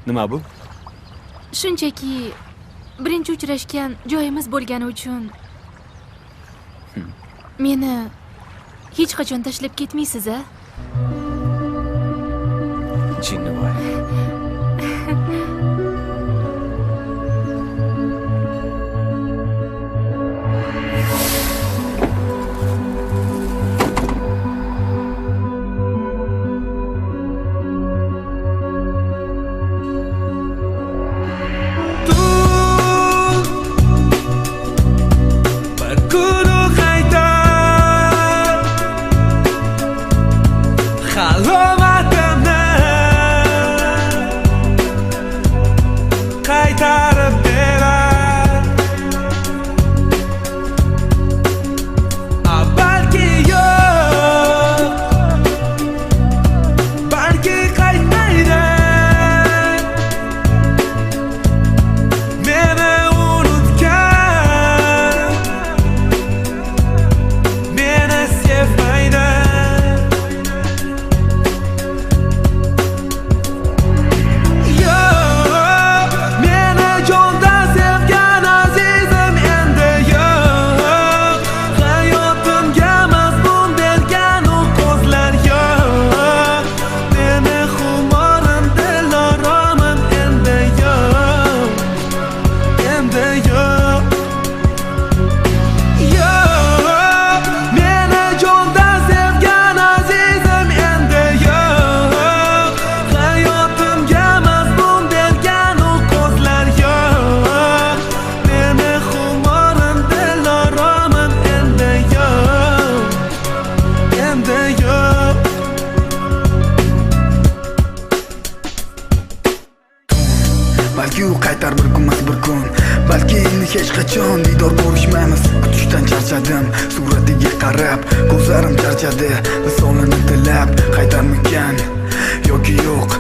Nima bu? Shunchaki birinchi uchrashgan joyimiz bo'lgani uchun meni hech qachon tashlab ketmaysiz-a? Jinnivoy. Balki u qaytar bir kunmas bir kun, balki endi hech qachon diydor ko'rishmaymiz. Kutishdan charchadim, suratiga qarab ko'zlarim charchadi. Misolini tilab qaytarmikan yoki yo'q?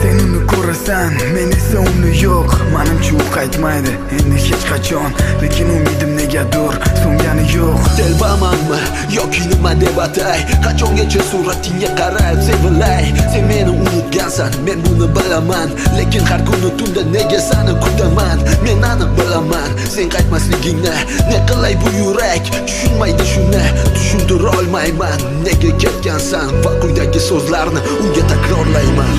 Sen uni ko'rasan, men esa uni yo'q. Menimcha u qaytmaydi endi hech qachon, lekin umidim negadir so'ngani yo'q. Telbamanmi yoki nima deb atay? Qachongacha suratingga qarab sevilay? Sen meni unutgansan, men buni bilaman, lekin har kuni tunda nega seni kutaman? Men aniq bilaman, sen qaytmasligingni. Ne qilay bu yurak, tushunmaydi shuni, tushuntira olmayman. Nega ketgansan va quyidagi so'zlarni unga takrorlayman.